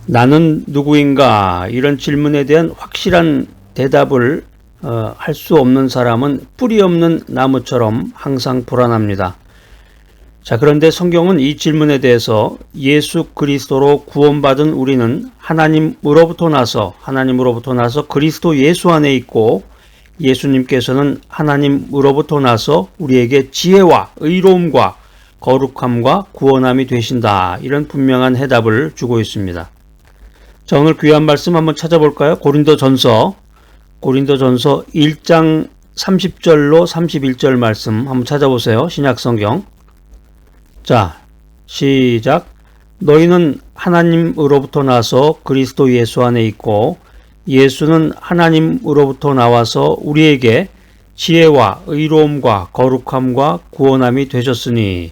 나는 누구인가? 이런 질문에 대한 확실한 대답을 할 수 없는 사람은 뿌리 없는 나무처럼 항상 불안합니다. 자, 그런데 성경은 이 질문에 대해서 예수 그리스도로 구원받은 우리는 하나님으로부터 나서 그리스도 예수 안에 있고 예수님께서는 하나님으로부터 나서 우리에게 지혜와 의로움과 거룩함과 구원함이 되신다. 이런 분명한 해답을 주고 있습니다. 자, 오늘 귀한 말씀 한번 찾아볼까요? 고린도전서 1장 30절로 31절 말씀 한번 찾아보세요. 신약성경. 자, 시작. 너희는 하나님으로부터 나서 그리스도 예수 안에 있고 예수는 하나님으로부터 나와서 우리에게 지혜와 의로움과 거룩함과 구원함이 되셨으니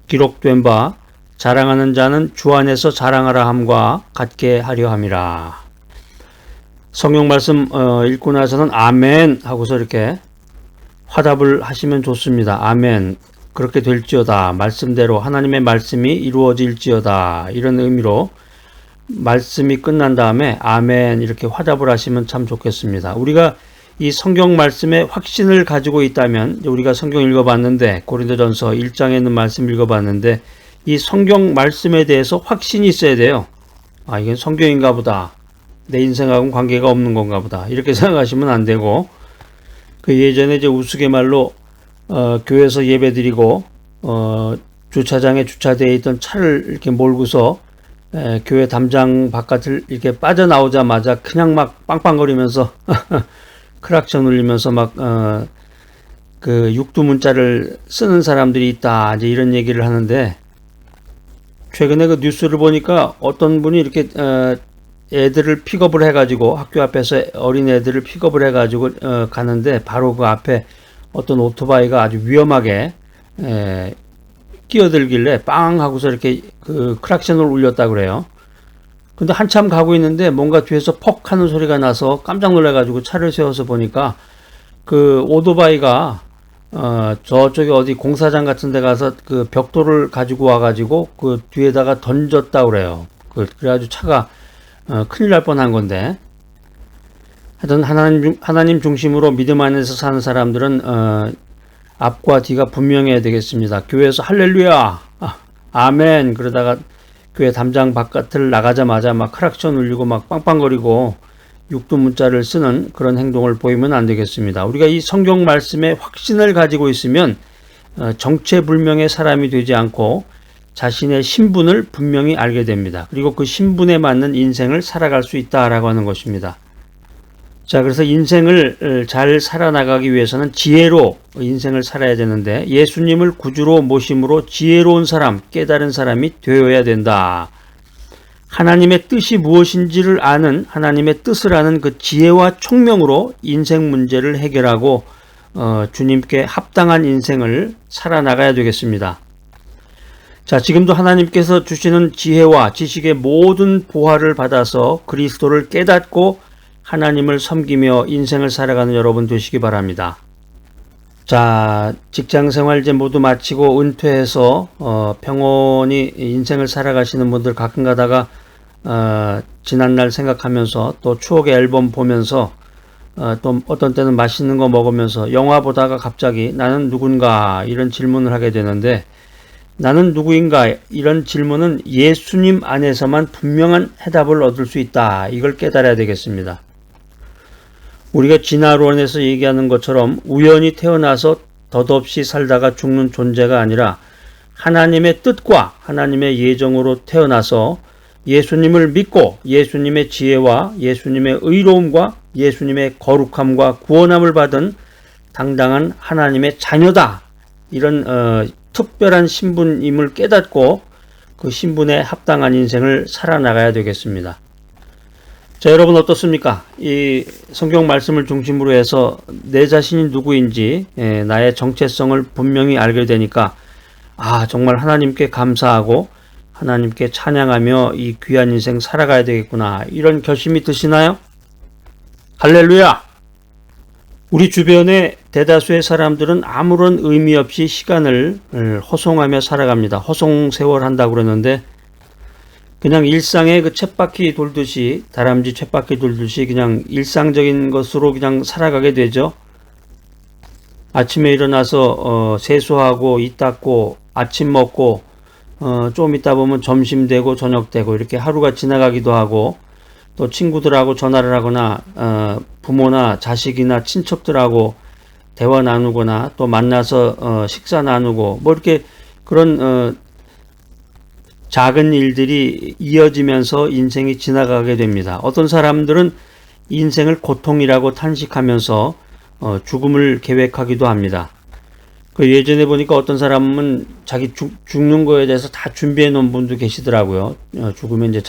기록된 바 자랑하는 자는 주 안에서 자랑하라 함과 같게 하려 함이라. 성경 말씀 읽고 나서는 아멘 하고서 이렇게 화답을 하시면 좋습니다. 아멘. 그렇게 될지어다. 말씀대로 하나님의 말씀이 이루어질지어다. 이런 의미로 말씀이 끝난 다음에 아멘 이렇게 화답을 하시면 참 좋겠습니다. 우리가 이 성경 말씀에 확신을 가지고 있다면, 우리가 성경 읽어봤는데 고린도전서 1장에 있는 말씀 읽어봤는데 이 성경 말씀에 대해서 확신이 있어야 돼요. 아, 이건 성경인가 보다. 내 인생하고는 관계가 없는 건가 보다. 이렇게 생각하시면 안 되고, 그 예전에 이제 우스갯말로 교회에서 예배드리고 주차장에 주차되어 있던 차를 이렇게 몰고서 교회 담장 바깥을 이렇게 빠져나오자마자 그냥 막 빵빵거리면서 크락션 울리면서 막 그 육두문자를 쓰는 사람들이 있다. 이제 이런 얘기를 하는데, 최근에 그 뉴스를 보니까 어떤 분이 이렇게 애들을 픽업을 해가지고 학교 앞에서 어린 애들을 픽업을 해가지고 가는데 바로 그 앞에 어떤 오토바이가 아주 위험하게 끼어들길래 빵 하고서 이렇게 그 크락션을 울렸다 그래요. 근데 한참 가고 있는데 뭔가 뒤에서 퍽 하는 소리가 나서 깜짝 놀라가지고 차를 세워서 보니까 그 오토바이가 저쪽에 어디 공사장 같은 데 가서 그 벽돌을 가지고 와가지고 그 뒤에다가 던졌다 그래요. 그래가지고 차가 큰일 날 뻔한 건데, 하여튼 하나님 중심으로 믿음 안에서 사는 사람들은 앞과 뒤가 분명해야 되겠습니다. 교회에서 할렐루야, 아멘 그러다가 교회 담장 바깥을 나가자마자 막 크락션 울리고 막 빵빵거리고 육두문자를 쓰는 그런 행동을 보이면 안 되겠습니다. 우리가 이 성경 말씀에 확신을 가지고 있으면 정체불명의 사람이 되지 않고 자신의 신분을 분명히 알게 됩니다. 그리고 그 신분에 맞는 인생을 살아갈 수 있다라고 하는 것입니다. 자, 그래서 인생을 잘 살아나가기 위해서는 지혜로 인생을 살아야 되는데, 예수님을 구주로 모심으로 지혜로운 사람, 깨달은 사람이 되어야 된다. 하나님의 뜻이 무엇인지를 아는, 하나님의 뜻을 아는 그 지혜와 총명으로 인생 문제를 해결하고 주님께 합당한 인생을 살아나가야 되겠습니다. 자, 지금도 하나님께서 주시는 지혜와 지식의 모든 보화를 받아서 그리스도를 깨닫고 하나님을 섬기며 인생을 살아가는 여러분 되시기 바랍니다. 자, 직장생활 이제 모두 마치고 은퇴해서 평온히 인생을 살아가시는 분들 가끔 가다가 지난날 생각하면서 또 추억의 앨범 보면서 또 어떤 때는 맛있는 거 먹으면서 영화 보다가 갑자기 나는 누군가 이런 질문을 하게 되는데, 나는 누구인가 이런 질문은 예수님 안에서만 분명한 해답을 얻을 수 있다. 이걸 깨달아야 되겠습니다. 우리가 진화론에서 얘기하는 것처럼 우연히 태어나서 덧없이 살다가 죽는 존재가 아니라 하나님의 뜻과 하나님의 예정으로 태어나서 예수님을 믿고 예수님의 지혜와 예수님의 의로움과 예수님의 거룩함과 구원함을 받은 당당한 하나님의 자녀다. 이런 특별한 신분임을 깨닫고 그 신분에 합당한 인생을 살아나가야 되겠습니다. 자, 여러분 어떻습니까? 이 성경 말씀을 중심으로 해서 내 자신이 누구인지 나의 정체성을 분명히 알게 되니까 정말 하나님께 감사하고 하나님께 찬양하며 이 귀한 인생 살아가야 되겠구나, 이런 결심이 드시나요? 할렐루야! 우리 주변의 대다수의 사람들은 아무런 의미 없이 시간을 허송하며 살아갑니다. 허송세월 한다고 그러는데, 그냥 일상의 그 쳇바퀴 돌듯이, 다람쥐 쳇바퀴 돌듯이 그냥 일상적인 것으로 그냥 살아가게 되죠. 아침에 일어나서 세수하고 이 닦고 아침 먹고 좀 있다 보면 점심 되고 저녁 되고 이렇게 하루가 지나가기도 하고, 또 친구들하고 전화를 하거나 부모나 자식이나 친척들하고 대화 나누거나 또 만나서 식사 나누고 뭐 이렇게 그런 작은 일들이 이어지면서 인생이 지나가게 됩니다. 어떤 사람들은 인생을 고통이라고 탄식하면서 죽음을 계획하기도 합니다. 그 예전에 보니까 어떤 사람은 자기 죽는 거에 대해서 다 준비해 놓은 분도 계시더라고요. 죽으면 이제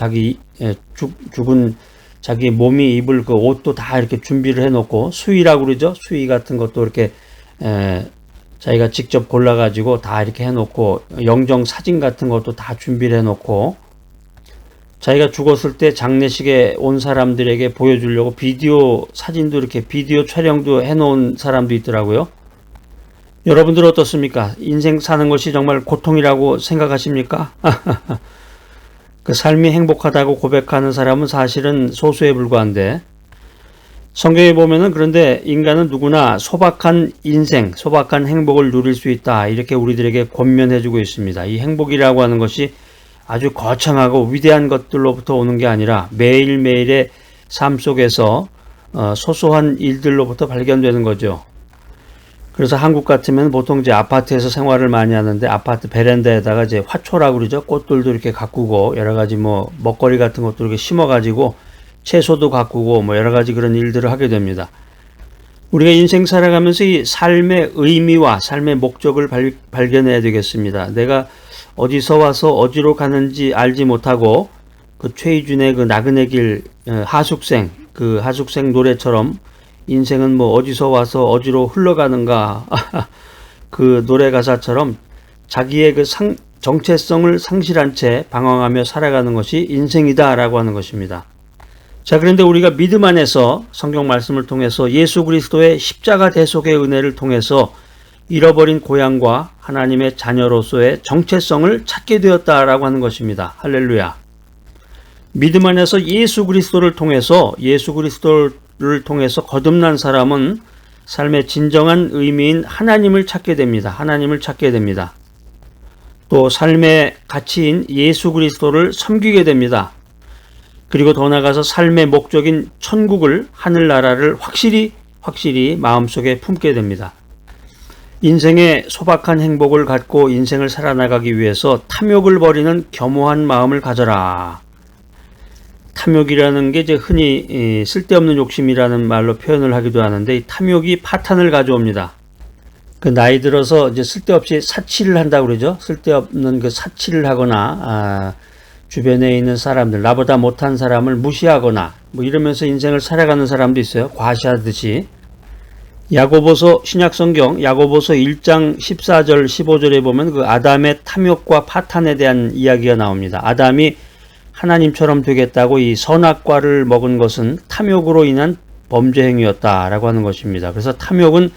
죽은 자기 몸이 입을 그 옷도 다 이렇게 준비를 해 놓고, 수의라고 그러죠. 수의 같은 것도 이렇게 자기가 직접 골라가지고 다 이렇게 해 놓고, 영정 사진 같은 것도 다 준비를 해 놓고, 자기가 죽었을 때 장례식에 온 사람들에게 보여주려고 비디오 사진도 이렇게 비디오 촬영도 해 놓은 사람도 있더라고요. 여러분들 어떻습니까? 인생 사는 것이 정말 고통이라고 생각하십니까? 그 삶이 행복하다고 고백하는 사람은 사실은 소수에 불과한데, 성경에 보면은 그런데 인간은 누구나 소박한 인생, 소박한 행복을 누릴 수 있다, 이렇게 우리들에게 권면해주고 있습니다. 이 행복이라고 하는 것이 아주 거창하고 위대한 것들로부터 오는 게 아니라 매일매일의 삶 속에서 소소한 일들로부터 발견되는 거죠. 그래서 한국 같으면 보통 이제 아파트에서 생활을 많이 하는데, 아파트 베란다에다가 이제 화초라고 그러죠. 꽃들도 이렇게 가꾸고 여러 가지 뭐 먹거리 같은 것도 이렇게 심어가지고 채소도 가꾸고 뭐 여러 가지 그런 일들을 하게 됩니다. 우리가 인생 살아가면서 이 삶의 의미와 삶의 목적을 발견해야 되겠습니다. 내가 어디서 와서 어디로 가는지 알지 못하고 그 최희준의 그 나그네 길 하숙생, 그 하숙생 노래처럼 인생은 뭐 어디서 와서 어디로 흘러가는가 그 노래 가사처럼 자기의 그 정체성을 상실한 채 방황하며 살아가는 것이 인생이다라고 하는 것입니다. 자, 그런데 우리가 믿음 안에서 성경 말씀을 통해서 예수 그리스도의 십자가 대속의 은혜를 통해서 잃어버린 고향과 하나님의 자녀로서의 정체성을 찾게 되었다라고 하는 것입니다. 할렐루야. 믿음 안에서 예수 그리스도를 통해서 거듭난 사람은 삶의 진정한 의미인 하나님을 찾게 됩니다. 하나님을 찾게 됩니다. 또 삶의 가치인 예수 그리스도를 섬기게 됩니다. 그리고 더 나아가서 삶의 목적인 천국을, 하늘나라를 확실히 마음속에 품게 됩니다. 인생의 소박한 행복을 갖고 인생을 살아나가기 위해서 탐욕을 버리는 겸허한 마음을 가져라. 탐욕이라는 게 이제 흔히 쓸데없는 욕심이라는 말로 표현을 하기도 하는데, 이 탐욕이 파탄을 가져옵니다. 그 나이 들어서 이제 쓸데없이 사치를 한다고 그러죠. 쓸데없는 그 사치를 하거나 주변에 있는 사람들, 나보다 못한 사람을 무시하거나 뭐 이러면서 인생을 살아가는 사람도 있어요. 과시하듯이. 야고보서, 신약성경 야고보서 1장 14절 15절에 보면 그 아담의 탐욕과 파탄에 대한 이야기가 나옵니다. 아담이 하나님처럼 되겠다고 이 선악과를 먹은 것은 탐욕으로 인한 범죄 행위였다라고 하는 것입니다. 그래서 탐욕은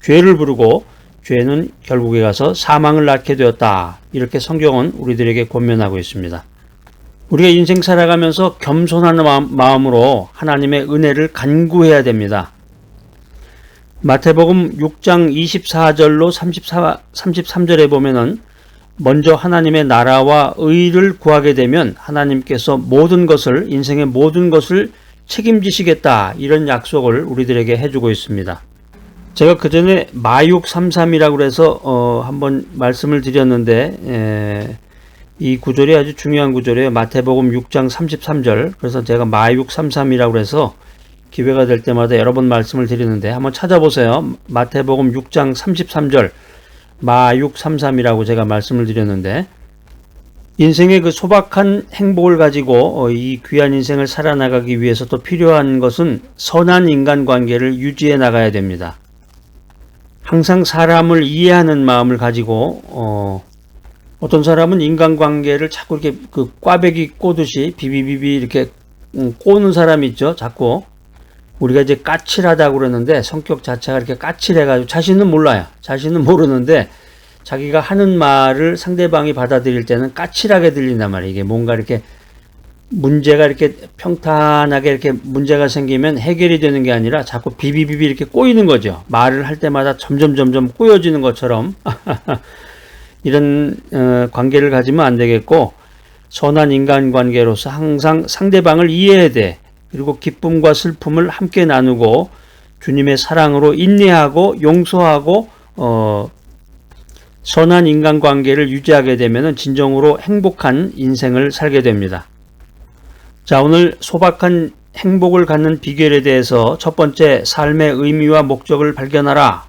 죄를 부르고 죄는 결국에 가서 사망을 낳게 되었다, 이렇게 성경은 우리들에게 권면하고 있습니다. 우리가 인생 살아가면서 겸손한 마음으로 하나님의 은혜를 간구해야 됩니다. 마태복음 6장 24절로 33절에 보면은 먼저 하나님의 나라와 의를 구하게 되면 하나님께서 인생의 모든 것을 책임지시겠다, 이런 약속을 우리들에게 해주고 있습니다. 제가 그 전에 마육 33이라고 해서 한번 말씀을 드렸는데, 이 구절이 아주 중요한 구절이에요. 마태복음 6장 33절. 그래서 제가 마육 33이라고 해서 기회가 될 때마다 여러 번 말씀을 드리는데 한번 찾아보세요. 마태복음 6장 33절 마육 33이라고 제가 말씀을 드렸는데, 인생의 그 소박한 행복을 가지고 이 귀한 인생을 살아나가기 위해서 또 필요한 것은 선한 인간관계를 유지해 나가야 됩니다. 항상 사람을 이해하는 마음을 가지고 어떤 사람은 인간관계를 자꾸 이렇게 그 꽈배기 꼬듯이 비비비비 이렇게 꼬는 사람이 있죠. 자꾸 우리가 이제 까칠하다고 그러는데, 성격 자체가 이렇게 까칠해가지고 자신은 몰라요. 자신은 모르는데 자기가 하는 말을 상대방이 받아들일 때는 까칠하게 들린단 말이에요. 이게 뭔가 이렇게 문제가 이렇게 평탄하게 이렇게 문제가 생기면 해결이 되는 게 아니라 자꾸 비비비비 이렇게 꼬이는 거죠. 말을 할 때마다 점점 꼬여지는 것처럼 이런 관계를 가지면 안 되겠고, 선한 인간관계로서 항상 상대방을 이해해야 돼. 그리고 기쁨과 슬픔을 함께 나누고 주님의 사랑으로 인내하고 용서하고 선한 인간관계를 유지하게 되면 진정으로 행복한 인생을 살게 됩니다. 자, 오늘 소박한 행복을 갖는 비결에 대해서 첫 번째, 삶의 의미와 목적을 발견하라.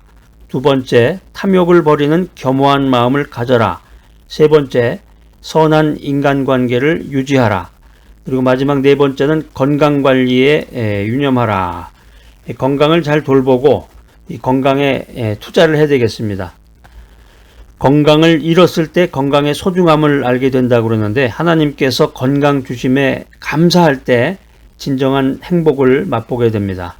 두 번째, 탐욕을 버리는 겸허한 마음을 가져라. 세 번째, 선한 인간관계를 유지하라. 그리고 마지막 네 번째는 건강관리에 유념하라. 건강을 잘 돌보고 이 건강에 투자를 해야 되겠습니다. 건강을 잃었을 때 건강의 소중함을 알게 된다고 그러는데, 하나님께서 건강 주심에 감사할 때 진정한 행복을 맛보게 됩니다.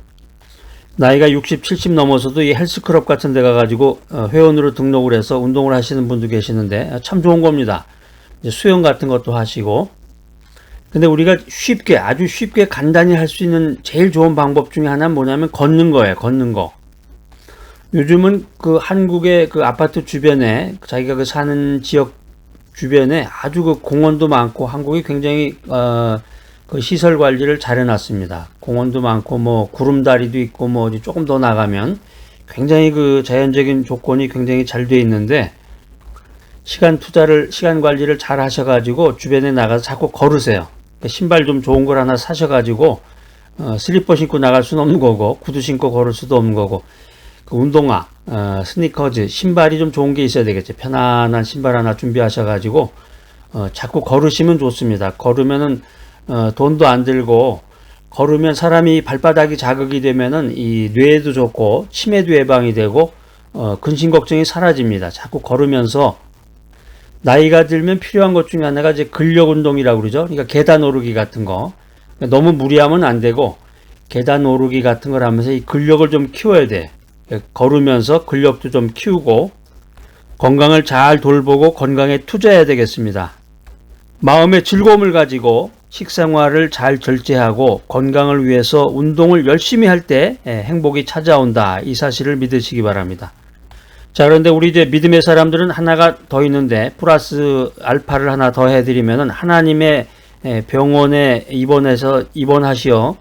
나이가 60, 70 넘어서도 이 헬스클럽 같은 데 가가지고 회원으로 등록을 해서 운동을 하시는 분도 계시는데 참 좋은 겁니다. 수영 같은 것도 하시고. 근데 우리가 쉽게, 아주 쉽게 간단히 할 수 있는 제일 좋은 방법 중에 하나는 뭐냐면 걷는 거예요. 걷는 거. 요즘은 그 한국의 그 아파트 주변에, 자기가 그 사는 지역 주변에 아주 그 공원도 많고, 한국이 굉장히 그 시설 관리를 잘 해놨습니다. 공원도 많고 뭐 구름다리도 있고 뭐 어디 조금 더 나가면 굉장히 그 자연적인 조건이 굉장히 잘 돼 있는데, 시간 관리를 잘 하셔가지고 주변에 나가서 자꾸 걸으세요. 신발 좀 좋은 걸 하나 사셔가지고 슬리퍼 신고 나갈 수는 없는 거고, 구두 신고 걸을 수도 없는 거고, 그 운동화, 스니커즈, 신발이 좀 좋은 게 있어야 되겠죠. 편안한 신발 하나 준비하셔가지고 자꾸 걸으시면 좋습니다. 걸으면은 돈도 안 들고, 걸으면 사람이 발바닥이 자극이 되면은 이 뇌에도 좋고 치매도 예방이 되고 근심 걱정이 사라집니다. 자꾸 걸으면서, 나이가 들면 필요한 것 중에 하나가 이제 근력 운동이라고 그러죠. 그러니까 계단 오르기 같은 거. 너무 무리하면 안 되고 계단 오르기 같은 걸 하면서 이 근력을 좀 키워야 돼. 걸으면서 근력도 좀 키우고 건강을 잘 돌보고 건강에 투자해야 되겠습니다. 마음의 즐거움을 가지고 식생활을 잘 절제하고 건강을 위해서 운동을 열심히 할 때 행복이 찾아온다. 이 사실을 믿으시기 바랍니다. 자, 그런데 우리 이제 믿음의 사람들은 하나가 더 있는데, 플러스 알파를 하나 더 해드리면은, 하나님의 병원에 입원하시어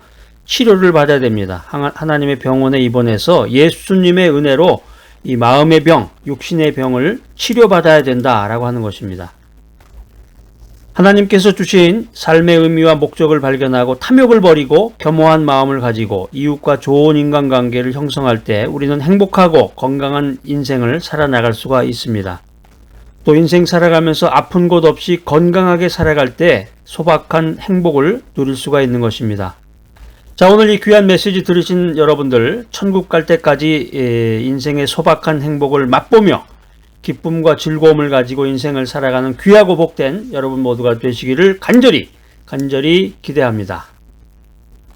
치료를 받아야 됩니다. 하나님의 병원에 입원해서 예수님의 은혜로 이 마음의 병, 육신의 병을 치료받아야 된다라고 하는 것입니다. 하나님께서 주신 삶의 의미와 목적을 발견하고 탐욕을 버리고 겸허한 마음을 가지고 이웃과 좋은 인간관계를 형성할 때 우리는 행복하고 건강한 인생을 살아나갈 수가 있습니다. 또 인생 살아가면서 아픈 곳 없이 건강하게 살아갈 때 소박한 행복을 누릴 수가 있는 것입니다. 자, 오늘 이 귀한 메시지 들으신 여러분들, 천국 갈 때까지 인생의 소박한 행복을 맛보며 기쁨과 즐거움을 가지고 인생을 살아가는 귀하고 복된 여러분 모두가 되시기를 간절히 기대합니다.